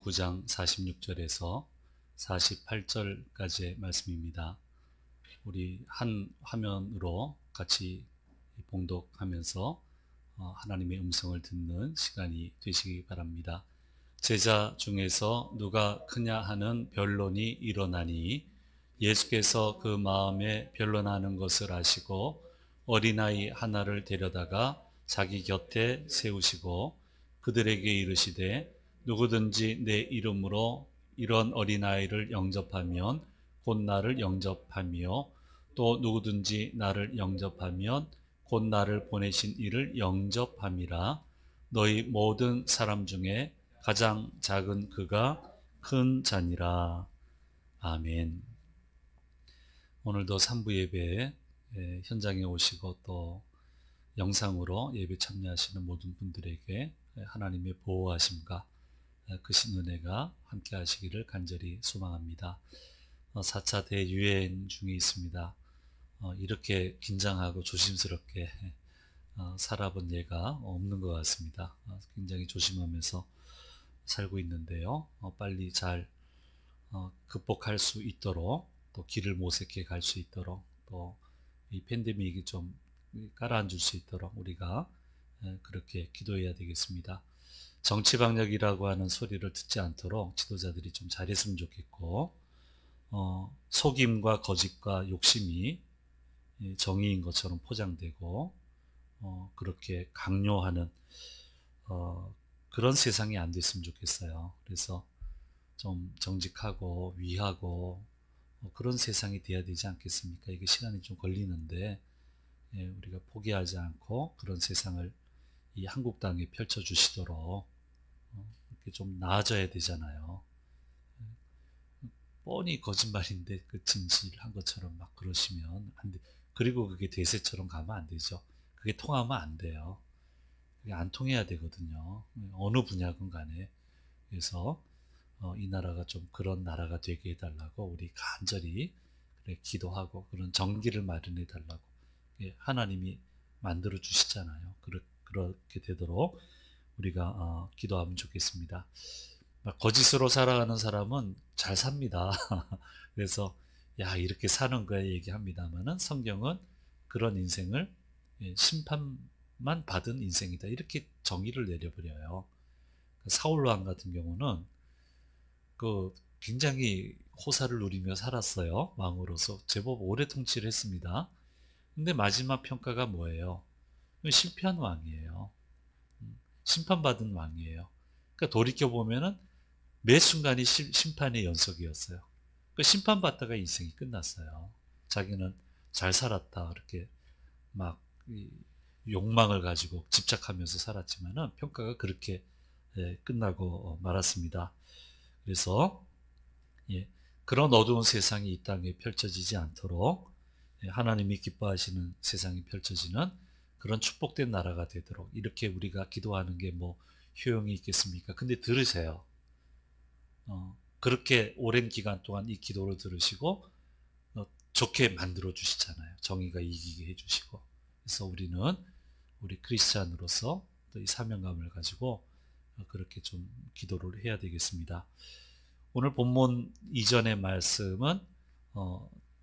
9장 46절에서 48절까지의 말씀입니다. 우리 한 화면으로 같이 봉독하면서 하나님의 음성을 듣는 시간이 되시기 바랍니다. 제자 중에서 누가 크냐 하는 변론이 일어나니 예수께서 그 마음에 변론하는 것을 아시고 어린아이 하나를 데려다가 자기 곁에 세우시고 그들에게 이르시되 누구든지 내 이름으로 이런 어린아이를 영접하면 곧 나를 영접하며 또 누구든지 나를 영접하면 곧 나를 보내신 이를 영접함이라. 너희 모든 사람 중에 가장 작은 그가 큰 자니라. 아멘. 오늘도 3부 예배 현장에 오시고 또 영상으로 예배 참여하시는 모든 분들에게 하나님의 보호하심과 크신 은혜가 함께 하시기를 간절히 소망합니다. 4차 대유행 중에 있습니다. 이렇게 긴장하고 조심스럽게 살아본 예가 없는 것 같습니다. 굉장히 조심하면서 살고 있는데요. 빨리 잘 극복할 수 있도록 또 길을 모색해 갈 수 있도록 또 이 팬데믹이 좀 가라앉을 수 있도록 우리가 그렇게 기도해야 되겠습니다. 정치방역이라고 하는 소리를 듣지 않도록 지도자들이 좀 잘했으면 좋겠고 속임과 거짓과 욕심이 정의인 것처럼 포장되고 그렇게 강요하는 그런 세상이 안 됐으면 좋겠어요. 그래서 좀 정직하고 위하고 그런 세상이 돼야 되지 않겠습니까? 이게 시간이 좀 걸리는데 우리가 포기하지 않고 그런 세상을 이 한국 땅에 펼쳐주시도록 이렇게 좀 나아져야 되잖아요. 뻔히 거짓말인데 그 진실한 것처럼 막 그러시면 안 돼. 그리고 그게 대세처럼 가면 안 되죠. 그게 통하면 안 돼요. 그게 안 통해야 되거든요. 어느 분야건 간에. 그래서 이 나라가 좀 그런 나라가 되게 해달라고 우리 간절히 그래 기도하고 그런 정기를 마련해 달라고 하나님이 만들어 주시잖아요. 그렇게 되도록 우리가 기도하면 좋겠습니다. 거짓으로 살아가는 사람은 잘 삽니다. 그래서 야 이렇게 사는 거야 얘기합니다만은 성경은 그런 인생을 심판만 받은 인생이다 이렇게 정의를 내려버려요. 사울왕 같은 경우는 굉장히 호사를 누리며 살았어요. 왕으로서 제법 오래 통치를 했습니다. 근데 마지막 평가가 뭐예요? 실패한 왕이에요. 심판받은 왕이에요. 그러니까 돌이켜보면은 매 순간이 심판의 연속이었어요. 심판받다가 인생이 끝났어요. 자기는 잘 살았다. 그렇게 막 욕망을 가지고 집착하면서 살았지만은 평가가 그렇게 끝나고 말았습니다. 그래서 그런 어두운 세상이 이 땅에 펼쳐지지 않도록 하나님이 기뻐하시는 세상이 펼쳐지는 그런 축복된 나라가 되도록 이렇게 우리가 기도하는 게 뭐 효용이 있겠습니까? 근데 들으세요. 그렇게 오랜 기간 동안 이 기도를 들으시고 좋게 만들어 주시잖아요. 정의가 이기게 해주시고. 그래서 우리 크리스찬으로서 또 이 사명감을 가지고 그렇게 좀 기도를 해야 되겠습니다. 오늘 본문 이전의 말씀은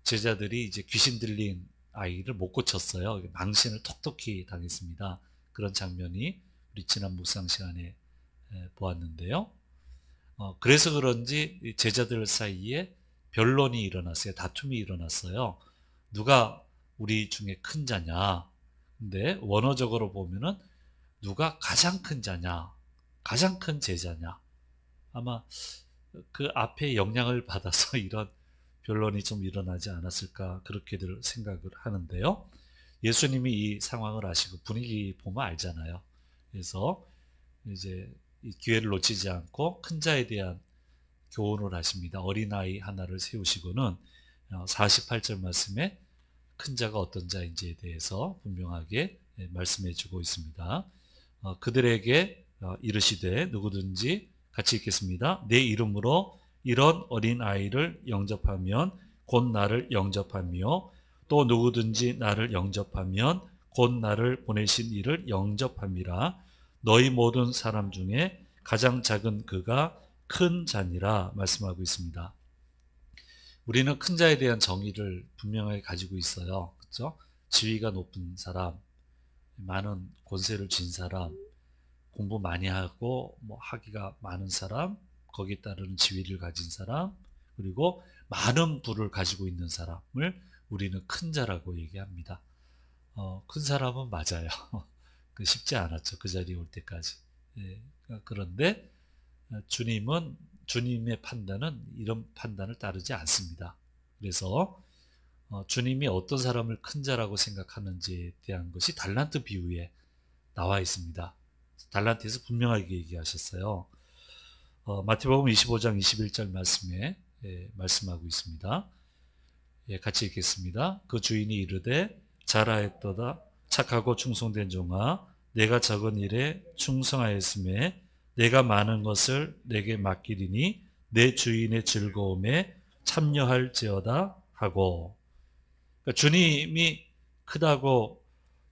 제자들이 이제 귀신 들린 아이를 못 고쳤어요. 망신을 톡톡히 당했습니다. 그런 장면이 우리 지난 묵상 시간에 보았는데요. 그래서 그런지 제자들 사이에 변론이 일어났어요. 다툼이 일어났어요. 누가 우리 중에 큰 자냐? 근데 원어적으로 보면은 누가 가장 큰 자냐? 가장 큰 제자냐? 아마 그 앞에 영향을 받아서 이런 변론이 좀 일어나지 않았을까 그렇게들 생각을 하는데요. 예수님이 이 상황을 아시고 분위기 보면 알잖아요. 그래서 이제 이 기회를 놓치지 않고 큰 자에 대한 교훈을 하십니다. 어린아이 하나를 세우시고는 48절 말씀에 큰 자가 어떤 자인지에 대해서 분명하게 말씀해 주고 있습니다. 그들에게 이르시되 누구든지 같이 읽겠습니다. 내 이름으로 이런 어린아이를 영접하면 곧 나를 영접하며 또 누구든지 나를 영접하면 곧 나를 보내신 이를 영접함이라. 너희 모든 사람 중에 가장 작은 그가 큰 자니라 말씀하고 있습니다. 우리는 큰 자에 대한 정의를 분명하게 가지고 있어요. 그렇죠? 지위가 높은 사람, 많은 권세를 쥔 사람, 공부 많이 하고 뭐 학위가 많은 사람, 거기에 따르는 지위를 가진 사람, 그리고 많은 부를 가지고 있는 사람을 우리는 큰 자라고 얘기합니다. 큰 사람은 맞아요. 쉽지 않았죠. 그 자리에 올 때까지. 예, 그런데 주님의 판단은 이런 판단을 따르지 않습니다. 그래서 주님이 어떤 사람을 큰 자라고 생각하는지에 대한 것이 달란트 비유에 나와 있습니다. 달란트에서 분명하게 얘기하셨어요. 마태복음 25장 21절 말씀에 말씀하고 있습니다. 같이 읽겠습니다. 그 주인이 이르되 잘하였도다 착하고 충성된 종아 내가 적은 일에 충성하였음에 내가 많은 것을 내게 맡기리니 내 주인의 즐거움에 참여할지어다 하고, 그러니까 주님이 크다고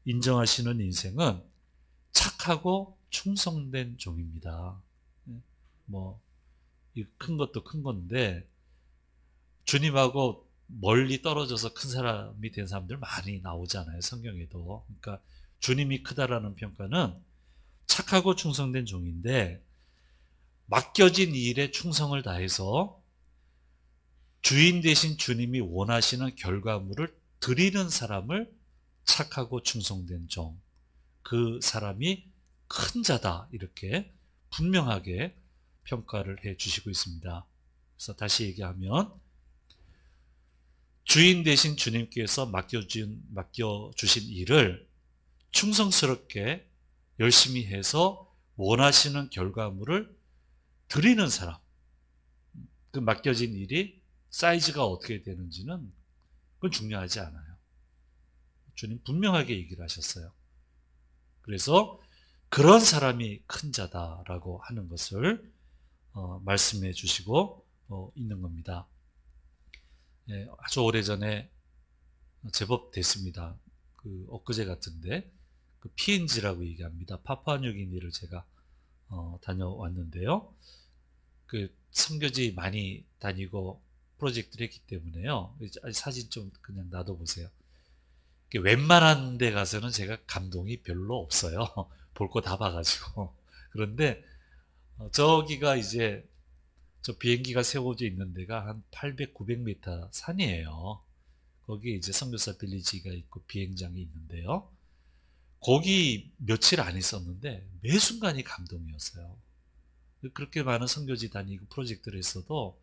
인정하시는 인생은 착하고 충성된 종입니다. 뭐 큰 것도 큰 건데 주님하고 멀리 떨어져서 큰 사람이 된 사람들 많이 나오잖아요. 성경에도. 그러니까 주님이 크다라는 평가는 착하고 충성된 종인데 맡겨진 일에 충성을 다해서 주인 대신 주님이 원하시는 결과물을 드리는 사람을 착하고 충성된 종, 그 사람이 큰 자다 이렇게 분명하게 평가를 해 주시고 있습니다. 그래서 다시 얘기하면 주인 대신 주님께서 맡겨주신 일을 충성스럽게 열심히 해서 원하시는 결과물을 드리는 사람, 그 맡겨진 일이 사이즈가 어떻게 되는지는 그건 중요하지 않아요. 주님 분명하게 얘기를 하셨어요. 그래서 그런 사람이 큰 자다라고 하는 것을 말씀해 주시고 있는 겁니다. 아주 오래전에 제법 됐습니다. 엊그제 같은데 PNG라고 얘기합니다. 파푸아뉴기니를 제가 다녀왔는데요. 선교지 많이 다니고 프로젝트를 했기 때문에요. 사진 좀 그냥 놔둬보세요. 웬만한 데 가서는 제가 감동이 별로 없어요. 볼 거 다 봐가지고. 그런데 저기가 이제 저 비행기가 세워져 있는 데가 한 800, 900m 산이에요. 거기에 이제 선교사 빌리지가 있고 비행장이 있는데요. 거기 며칠 안 있었는데 매 순간이 감동이었어요. 그렇게 많은 선교지 다니고 프로젝트를 했어도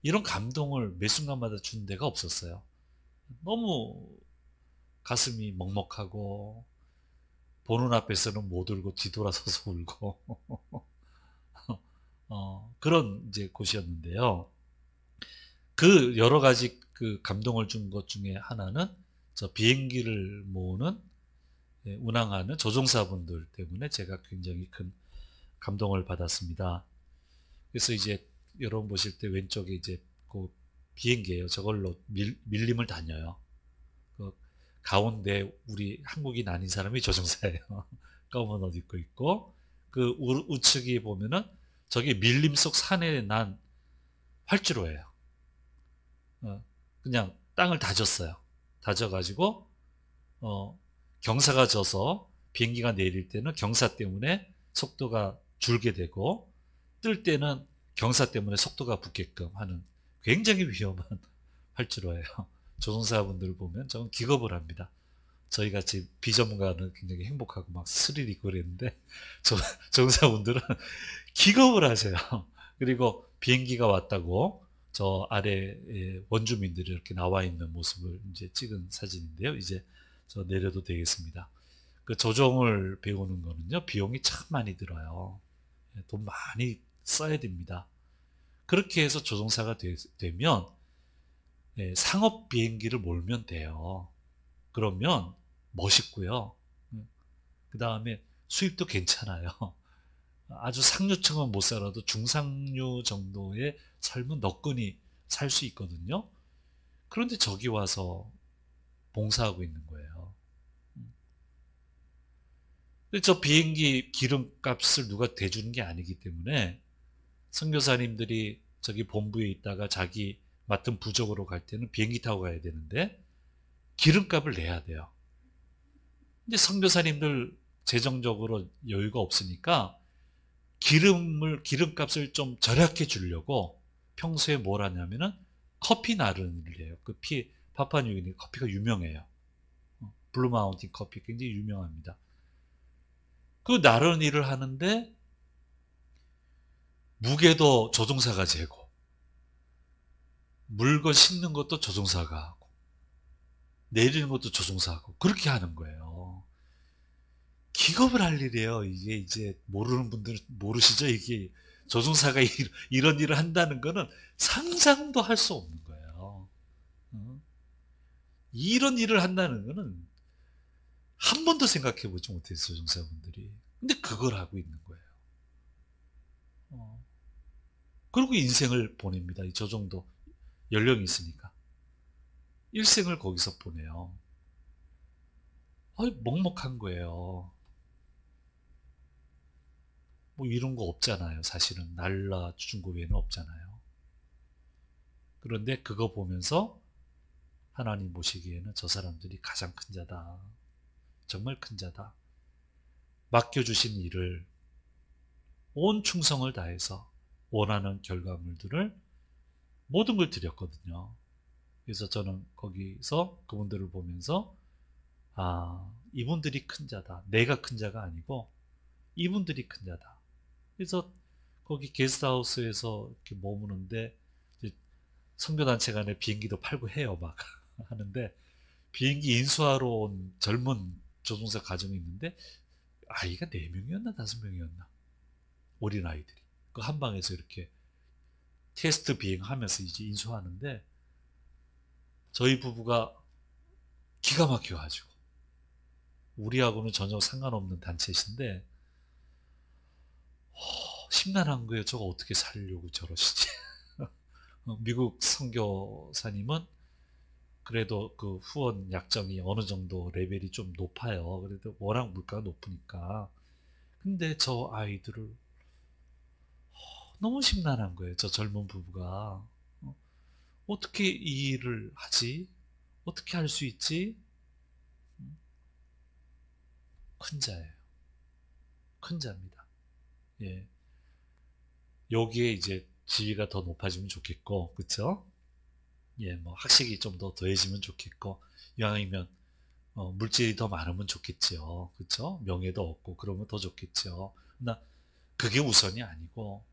이런 감동을 매 순간마다 준 데가 없었어요. 너무 가슴이 먹먹하고 보는 앞에서는 못 울고 뒤돌아서서 울고 그런 이제 곳이었는데요. 그 여러 가지 감동을 준 것 중에 하나는 저 비행기를 모으는 운항하는 조종사분들 때문에 제가 굉장히 큰 감동을 받았습니다. 그래서 이제 여러분 보실 때 왼쪽에 이제 그 비행기예요. 저걸로 밀림을 다녀요. 가운데 우리 한국인 아닌 사람이 조종사예요. 검은 옷 입고 있고 그 우측에 보면은 저게 밀림 속 산에 난 활주로예요. 그냥 땅을 다졌어요. 다져가지고 경사가 져서 비행기가 내릴 때는 경사 때문에 속도가 줄게 되고 뜰 때는 경사 때문에 속도가 붙게끔 하는 굉장히 위험한 활주로예요. 조종사분들 보면 저는 기겁을 합니다. 저희같이 비전문가는 굉장히 행복하고 막 스릴 있고 그랬는데 조종사분들은 기겁을 하세요. 그리고 비행기가 왔다고 저 아래에 원주민들이 이렇게 나와 있는 모습을 이제 찍은 사진인데요. 이제 저 내려도 되겠습니다. 그 조종을 배우는 거는요, 비용이 참 많이 들어요. 돈 많이 써야 됩니다. 그렇게 해서 조종사가 되면 상업 비행기를 몰면 돼요. 그러면 멋있고요. 그 다음에 수입도 괜찮아요. 아주 상류층은 못 살아도 중상류 정도의 삶은 너끈히 살 수 있거든요. 그런데 저기 와서 봉사하고 있는 거예요. 근데 저 비행기 기름값을 누가 대주는 게 아니기 때문에 선교사님들이 저기 본부에 있다가 자기 맡은 부족으로 갈 때는 비행기 타고 가야 되는데 기름값을 내야 돼요. 근데 선교사님들 재정적으로 여유가 없으니까 기름값을 좀 절약해 주려고 평소에 뭘 하냐면은 커피 나르는 일이에요. 파푸아뉴기니 커피가 유명해요. 블루 마운틴 커피 굉장히 유명합니다. 그 나르는 일을 하는데 무게도 조종사가 재고 물건 싣는 것도 조종사가 하고 내리는 것도 조종사가 하고 그렇게 하는 거예요. 기겁을 할 일이에요. 이게 이제 모르는 분들은 모르시죠? 이게 조종사가 이런 일을 한다는 거는 상상도 할 수 없는 거예요. 이런 일을 한다는 거는 한 번도 생각해 보지 못했어요, 조종사분들이. 근데 그걸 하고 있는 거예요. 그리고 인생을 보냅니다. 저 정도 연령이 있으니까. 일생을 거기서 보내요. 먹먹한 거예요. 뭐 이런 거 없잖아요. 사실은 날라 중고 외에는 없잖아요. 그런데 그거 보면서 하나님 보시기에는 저 사람들이 가장 큰 자다. 정말 큰 자다. 맡겨주신 일을 온 충성을 다해서 원하는 결과물들을 모든 걸 드렸거든요. 그래서 저는 거기서 그분들을 보면서 이분들이 큰 자다. 내가 큰 자가 아니고 이분들이 큰 자다. 그래서 거기 게스트하우스에서 이렇게 머무는데 선교단체 간에 비행기도 팔고 해요. 막 하는데 비행기 인수하러 온 젊은 조종사 가정이 있는데 아이가 4명이었나 5명이었나 어린아이들이 그 한방에서 이렇게 테스트 비행하면서 이제 인수하는데 저희 부부가 기가 막혀가지고 우리하고는 전혀 상관없는 단체신데 심란한 거예요. 저거 어떻게 살려고 저러시지. 미국 선교사님은 그래도 그 후원 약정이 어느 정도 레벨이 좀 높아요. 그래도 워낙 물가가 높으니까. 근데 저 아이들을 너무 심란한 거예요. 저 젊은 부부가. 어떻게 이 일을 하지? 어떻게 할 수 있지? 큰 자예요. 큰 자입니다. 예. 여기에 이제 지위가 더 높아지면 좋겠고, 그쵸? 예, 뭐 학식이 좀 더 더해지면 좋겠고, 이왕이면 물질이 더 많으면 좋겠죠. 그쵸? 명예도 얻고 그러면 더 좋겠죠. 그러나 그게 우선이 아니고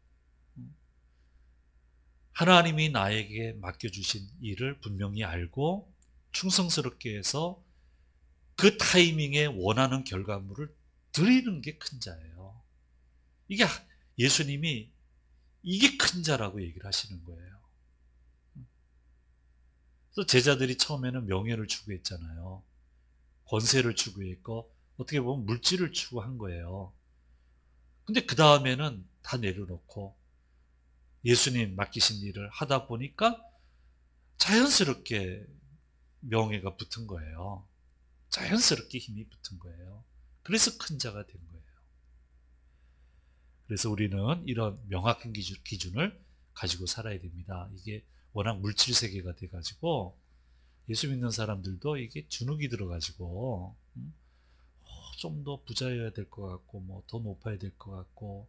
하나님이 나에게 맡겨주신 일을 분명히 알고 충성스럽게 해서 그 타이밍에 원하는 결과물을 드리는 게 큰 자예요. 이게 예수님이 이게 큰 자라고 얘기를 하시는 거예요. 그래서 제자들이 처음에는 명예를 추구했잖아요. 권세를 추구했고 어떻게 보면 물질을 추구한 거예요. 근데 그 다음에는 다 내려놓고 예수님 맡기신 일을 하다 보니까 자연스럽게 명예가 붙은 거예요. 자연스럽게 힘이 붙은 거예요. 그래서 큰 자가 된 거예요. 그래서 우리는 이런 명확한 기준을 가지고 살아야 됩니다. 이게 워낙 물질 세계가 돼가지고 예수 믿는 사람들도 이게 주눅이 들어가지고 좀 더 부자여야 될 것 같고 뭐 더 높아야 될 것 같고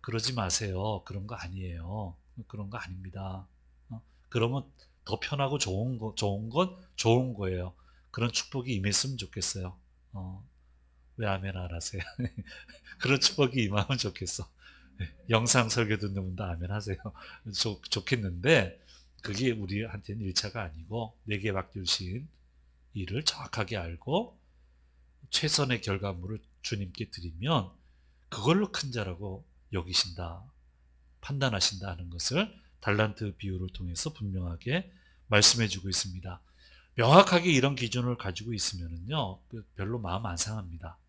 그러지 마세요. 그런 거 아니에요. 그런 거 아닙니다. 그러면 더 편하고 좋은 건 좋은 거예요. 그런 축복이 임했으면 좋겠어요. 왜 아멘 안 하세요? 그런 축복이 임하면 좋겠어. 영상 설교 듣는 분도 아멘 하세요. 좋겠는데 그게 우리한테는 1차가 아니고 내게 맡겨주신 일을 정확하게 알고 최선의 결과물을 주님께 드리면 그걸로 큰 자라고 여기신다, 판단하신다 하는 것을 달란트 비유를 통해서 분명하게 말씀해주고 있습니다. 명확하게 이런 기준을 가지고 있으면요 별로 마음 안 상합니다.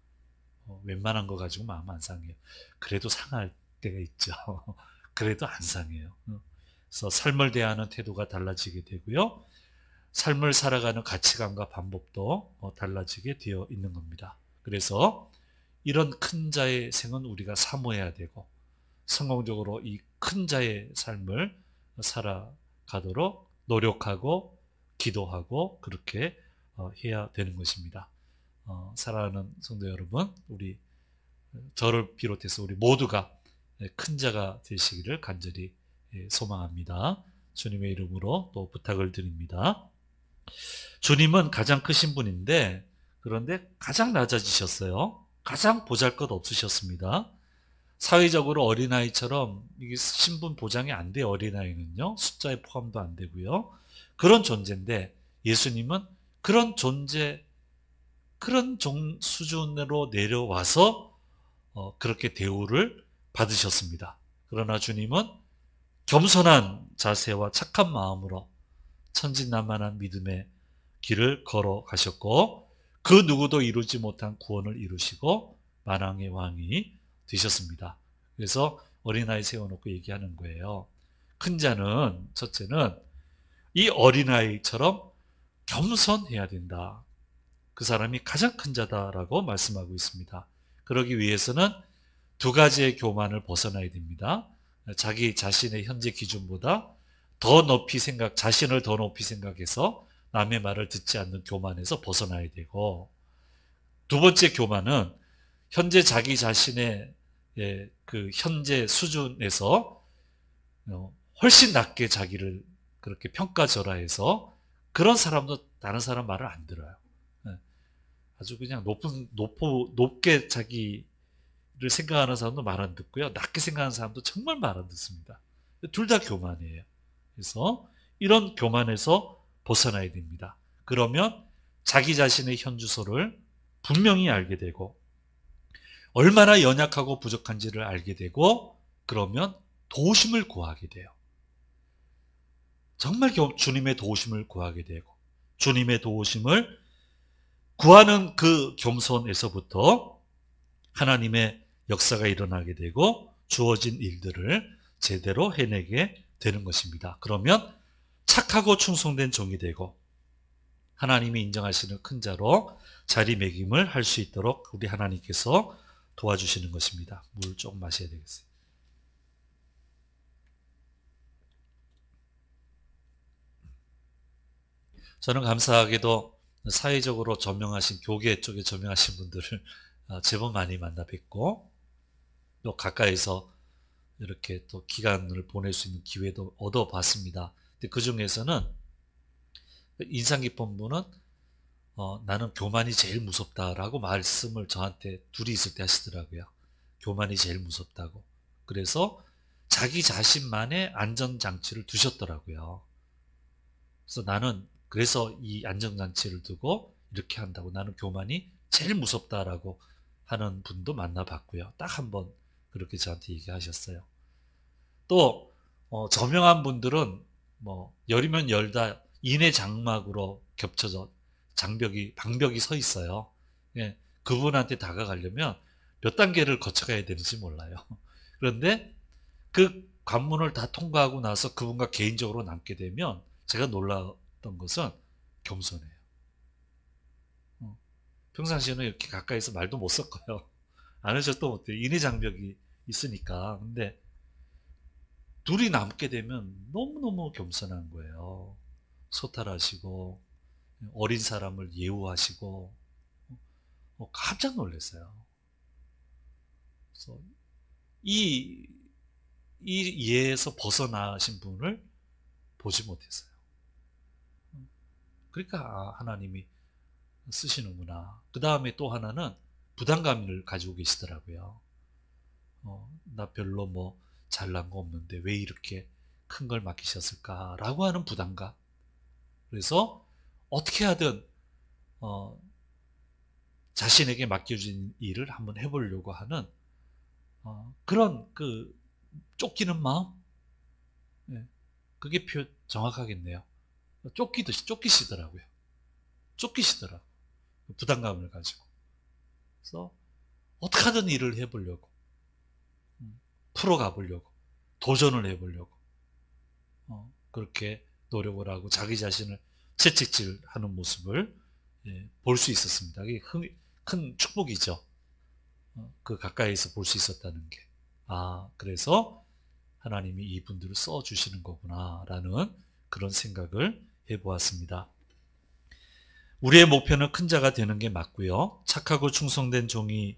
웬만한 거 가지고 마음 안 상해요. 그래도 상할 때가 있죠. 그래도 안 상해요. 그래서 삶을 대하는 태도가 달라지게 되고요. 삶을 살아가는 가치관과 방법도 달라지게 되어 있는 겁니다. 그래서 이런 큰 자의 생은 우리가 사모해야 되고 성공적으로 이 큰 자의 삶을 살아가도록 노력하고 기도하고 그렇게 해야 되는 것입니다. 사랑하는 성도 여러분, 우리 저를 비롯해서 우리 모두가 큰 자가 되시기를 간절히 소망합니다. 주님의 이름으로 또 부탁을 드립니다. 주님은 가장 크신 분인데 그런데 가장 낮아지셨어요. 가장 보잘것 없으셨습니다. 사회적으로 어린아이처럼 이게 신분 보장이 안 돼요. 어린아이는요. 숫자에 포함도 안 되고요. 그런 존재인데 예수님은 그런 존재, 그런 수준으로 내려와서 그렇게 대우를 받으셨습니다. 그러나 주님은 겸손한 자세와 착한 마음으로 천진난만한 믿음의 길을 걸어가셨고 그 누구도 이루지 못한 구원을 이루시고 만왕의 왕이 되셨습니다. 그래서 어린아이 세워놓고 얘기하는 거예요. 큰 자는, 첫째는 이 어린아이처럼 겸손해야 된다. 그 사람이 가장 큰 자다라고 말씀하고 있습니다. 그러기 위해서는 두 가지의 교만을 벗어나야 됩니다. 자기 자신의 현재 기준보다 자신을 더 높이 생각해서 남의 말을 듣지 않는 교만에서 벗어나야 되고, 두 번째 교만은 현재 자기 자신의 그 현재 수준에서 훨씬 낮게 자기를 그렇게 평가절하해서 그런 사람도 다른 사람 말을 안 들어요. 아주 그냥 높게 자기를 생각하는 사람도 말 안 듣고요. 낮게 생각하는 사람도 정말 말 안 듣습니다. 둘 다 교만이에요. 그래서 이런 교만에서 벗어나야 됩니다. 그러면 자기 자신의 현주소를 분명히 알게 되고 얼마나 연약하고 부족한지를 알게 되고 그러면 도우심을 구하게 돼요. 정말 주님의 도우심을 구하게 되고 주님의 도우심을 구하는 그 겸손에서부터 하나님의 역사가 일어나게 되고 주어진 일들을 제대로 해내게 되는 것입니다. 그러면 착하고 충성된 종이 되고 하나님이 인정하시는 큰 자로 자리매김을 할 수 있도록 우리 하나님께서 도와주시는 것입니다. 물 조금 마셔야 되겠어요. 저는 감사하게도 사회적으로 저명하신 교계 쪽에 저명하신 분들을 제법 많이 만나 뵙고 또 가까이서 이렇게 또 기간을 보낼 수 있는 기회도 얻어봤습니다. 근데 그 중에서는 인상 깊은 분은 나는 교만이 제일 무섭다라고 말씀을 저한테 둘이 있을 때 하시더라고요. 교만이 제일 무섭다고. 그래서 자기 자신만의 안전장치를 두셨더라고요. 그래서 이 안전장치를 두고 이렇게 한다고 나는 교만이 제일 무섭다라고 하는 분도 만나봤고요. 딱 한 번 그렇게 저한테 얘기하셨어요. 또 저명한 분들은 열이면 열다 인의 장막으로 겹쳐져 방벽이 서 있어요. 예, 그분한테 다가가려면 몇 단계를 거쳐가야 되는지 몰라요. 그런데 그 관문을 다 통과하고 나서 그분과 개인적으로 남게 되면 제가 놀랐던 것은 겸손해요. 평상시에는 이렇게 가까이서 말도 못 섞어요. 안 하셔도 못해요. 인의 장벽이 있으니까. 근데 둘이 남게 되면 너무너무 겸손한 거예요. 소탈하시고 어린 사람을 예우하시고 깜짝 놀랐어요. 그래서 이 예에서 벗어나신 분을 보지 못했어요. 그러니까 하나님이 쓰시는구나. 그 다음에 또 하나는 부담감을 가지고 계시더라고요. 나 별로 잘난 거 없는데 왜 이렇게 큰 걸 맡기셨을까라고 하는 부담감. 그래서 어떻게 하든 자신에게 맡겨진 일을 한번 해보려고 하는 그런 그 쫓기는 마음. 그게 정확하겠네요. 쫓기시더라고요. 부담감을 가지고. 그래서 어떻게 하든 일을 해보려고 풀어가보려고 도전을 해보려고 그렇게 노력을 하고 자기 자신을 채찍질하는 모습을 볼 수 있었습니다. 이게 큰 축복이죠. 그 가까이서 볼 수 있었다는 게. 그래서 하나님이 이분들을 써주시는 거구나라는 그런 생각을 해보았습니다. 우리의 목표는 큰 자가 되는 게 맞고요. 착하고 충성된 종이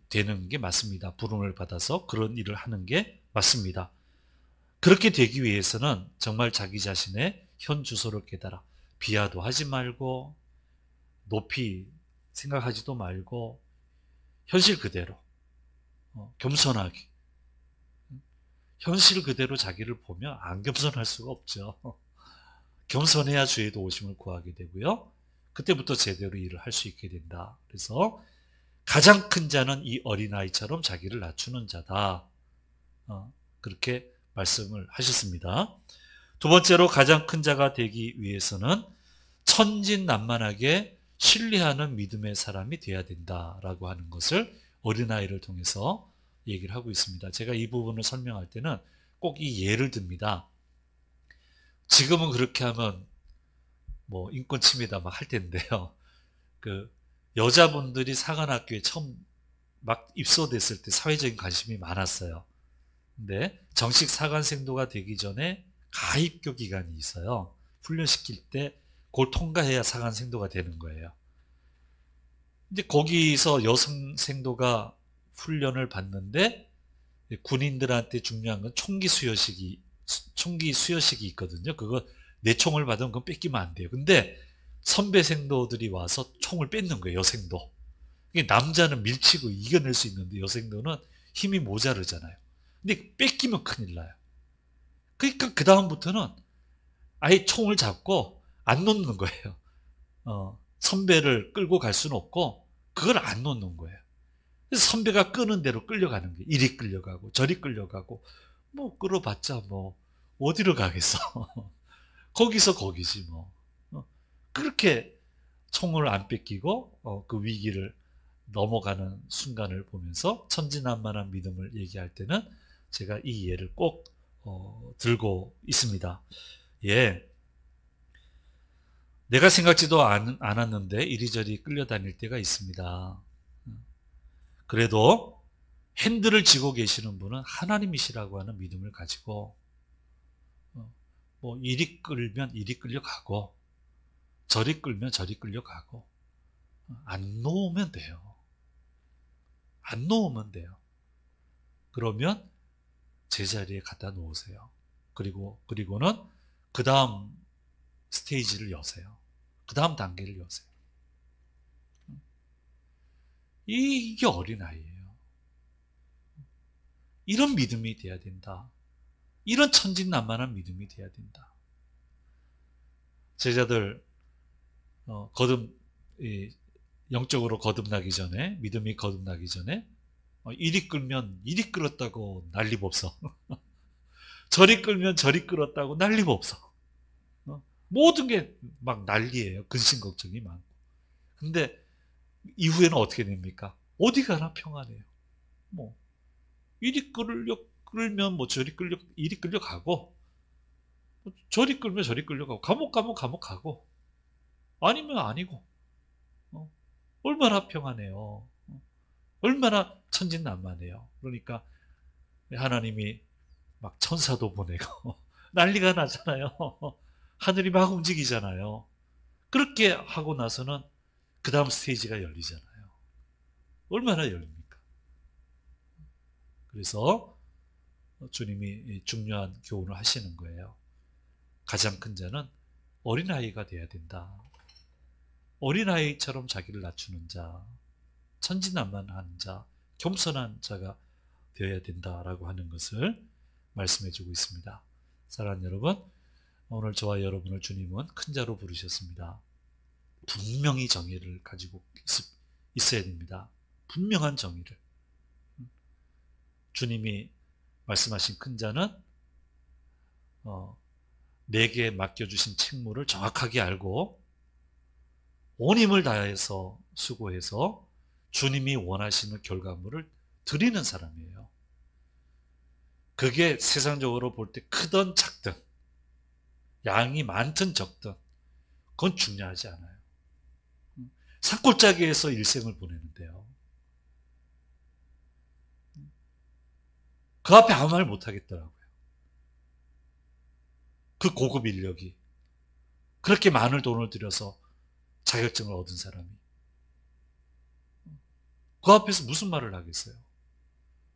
되는 게 맞습니다. 부름을 받아서 그런 일을 하는 게 맞습니다. 그렇게 되기 위해서는 정말 자기 자신의 현 주소를 깨달아 비하도 하지 말고 높이 생각하지도 말고 현실 그대로 겸손하게 현실 그대로 자기를 보면 안 겸손할 수가 없죠. 겸손해야 주의 도우심을 구하게 되고요. 그때부터 제대로 일을 할 수 있게 된다. 그래서 가장 큰 자는 이 어린아이처럼 자기를 낮추는 자다. 그렇게 말씀을 하셨습니다. 두 번째로 가장 큰 자가 되기 위해서는 천진난만하게 신뢰하는 믿음의 사람이 되어야 된다라고 하는 것을 어린아이를 통해서 얘기를 하고 있습니다. 제가 이 부분을 설명할 때는 꼭 이 예를 듭니다. 지금은 그렇게 하면 뭐 인권 침해다 막 할 텐데요. 그 여자분들이 사관학교에 처음 막 입소됐을 때 사회적인 관심이 많았어요. 근데 정식 사관생도가 되기 전에 가입교 기간이 있어요. 훈련시킬 때 그걸 통과해야 사관생도가 되는 거예요. 근데 거기서 여성생도가 훈련을 받는데 군인들한테 중요한 건 총기 수여식이 있거든요. 그거 내 총을 받으면 그건 뺏기면 안 돼요. 근데 선배 생도들이 와서 총을 뺏는 거예요. 여생도. 남자는 밀치고 이겨낼 수 있는데 여생도는 힘이 모자르잖아요. 근데 뺏기면 큰일 나요. 그러니까 그 다음부터는 아예 총을 잡고 안 놓는 거예요. 선배를 끌고 갈 수는 없고 그걸 안 놓는 거예요. 그래서 선배가 끄는 대로 끌려가는 거예요. 이리 끌려가고 저리 끌려가고 뭐 끌어봤자 뭐 어디로 가겠어. 거기서 거기지 뭐. 그렇게 총을 안 뺏기고 그 위기를 넘어가는 순간을 보면서 천진난만한 믿음을 얘기할 때는 제가 이 예를 꼭 들고 있습니다. 예, 내가 생각지도 않았는데 이리저리 끌려다닐 때가 있습니다. 그래도 핸들을 쥐고 계시는 분은 하나님이시라고 하는 믿음을 가지고 뭐 이리 끌면 이리 끌려가고 저리 끌면 저리 끌려가고 안 놓으면 돼요. 안 놓으면 돼요. 그러면 제자리에 갖다 놓으세요. 그리고는 그 다음 스테이지를 여세요. 그 다음 단계를 여세요. 이게 어린아이예요. 이런 믿음이 돼야 된다. 이런 천진난만한 믿음이 돼야 된다. 제자들 영적으로 거듭나기 전에, 믿음이 거듭나기 전에 이리 끌면 이리 끌었다고 난리법석. 저리 끌면 저리 끌었다고 난리법석. 모든 게 막 난리예요. 근심 걱정이 많고. 근데 이후에는 어떻게 됩니까? 어디 가나 평안해요. 뭐 이리 끌면 뭐 이리 끌려가고 저리 끌면 저리 끌려가고 감옥 가면 감옥 가고 아니면 아니고 얼마나 평안해요. 얼마나 천진난만해요. 그러니까 하나님이 막 천사도 보내고 난리가 나잖아요. 하늘이 막 움직이잖아요. 그렇게 하고 나서는 그 다음 스테이지가 열리잖아요. 얼마나 열립니까? 그래서 주님이 중요한 교훈을 하시는 거예요. 가장 큰 자는 어린아이가 돼야 된다. 어린아이처럼 자기를 낮추는 자, 천진난만한 자, 겸손한 자가 되어야 된다라고 하는 것을 말씀해주고 있습니다. 사랑하는 여러분, 오늘 저와 여러분을 주님은 큰 자로 부르셨습니다. 분명히 정의를 가지고 있어야 됩니다. 분명한 정의를. 주님이 말씀하신 큰 자는 내게 맡겨주신 책무를 정확하게 알고 온 힘을 다해서 수고해서 주님이 원하시는 결과물을 드리는 사람이에요. 그게 세상적으로 볼 때 크든 작든 양이 많든 적든 그건 중요하지 않아요. 산골짜기에서 일생을 보내는데요. 그 앞에 아무 말 못하겠더라고요. 그 고급 인력이. 그렇게 많은 돈을 들여서 자격증을 얻은 사람이. 그 앞에서 무슨 말을 하겠어요?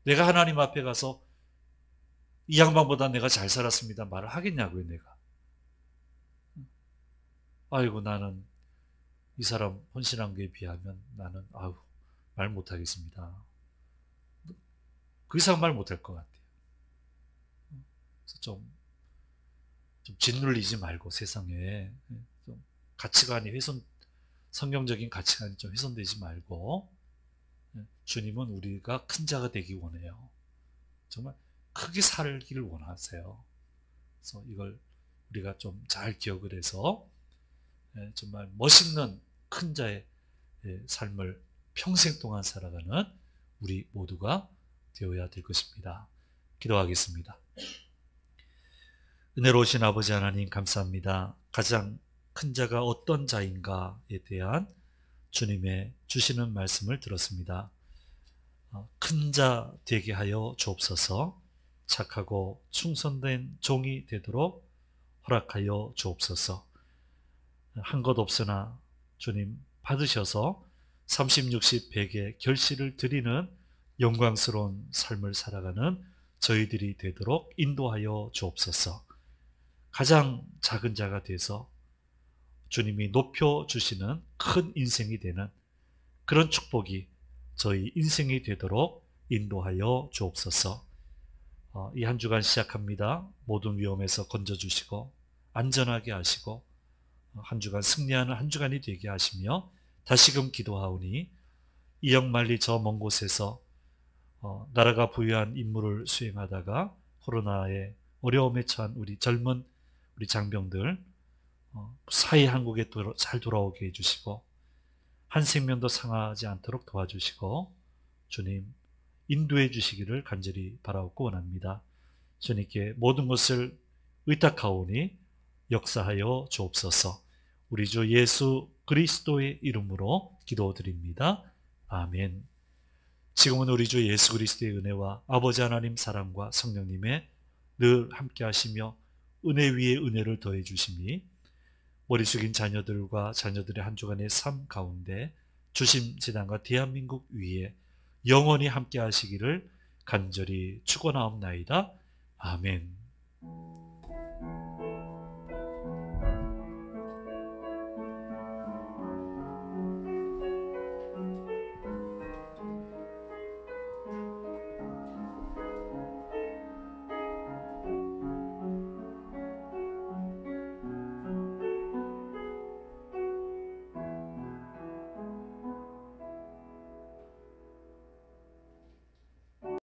내가 하나님 앞에 가서 이 양반보다 내가 잘 살았습니다 말을 하겠냐고요, 내가. 아이고, 나는 이 사람 헌신한 거에 비하면 나는 말 못하겠습니다. 그 이상 말 못할 것 같아요. 그래서 좀 짓눌리지 말고 세상에 좀 가치관이 성경적인 가치관이 좀 훼손되지 말고, 주님은 우리가 큰 자가 되기 원해요. 정말 크게 살기를 원하세요. 그래서 이걸 우리가 좀 잘 기억을 해서 정말 멋있는 큰 자의 삶을 평생 동안 살아가는 우리 모두가 되어야 될 것입니다. 기도하겠습니다. 은혜로우신 아버지 하나님 감사합니다. 가장 큰 자가 어떤 자인가에 대한 주님의 주시는 말씀을 들었습니다. 큰 자 되게 하여 주옵소서. 착하고 충성된 종이 되도록 허락하여 주옵소서. 한 것 없으나 주님 받으셔서 30, 60, 100의 결실을 드리는 영광스러운 삶을 살아가는 저희들이 되도록 인도하여 주옵소서. 가장 작은 자가 돼서 주님이 높여주시는 큰 인생이 되는 그런 축복이 저희 인생이 되도록 인도하여 주옵소서. 이 한 주간 시작합니다. 모든 위험에서 건져주시고 안전하게 하시고 한 주간 승리하는 한 주간이 되게 하시며, 다시금 기도하오니 이 역말리 저 먼 곳에서 나라가 부유한 임무를 수행하다가 코로나의 어려움에 처한 우리 젊은 우리 장병들 사이 한국에 잘 돌아오게 해주시고 한 생명도 상하지 않도록 도와주시고 주님 인도해 주시기를 간절히 바라옵고 원합니다. 주님께 모든 것을 의탁하오니 역사하여 주옵소서. 우리 주 예수 그리스도의 이름으로 기도드립니다. 아멘. 지금은 우리 주 예수 그리스도의 은혜와 아버지 하나님 사랑과 성령님의 늘 함께 하시며 은혜 위에 은혜를 더해 주심이 머리 숙인 자녀들과 자녀들의 한 주간의 삶 가운데 주심재단과 대한민국 위에 영원히 함께 하시기를 간절히 축원하옵나이다. 아멘.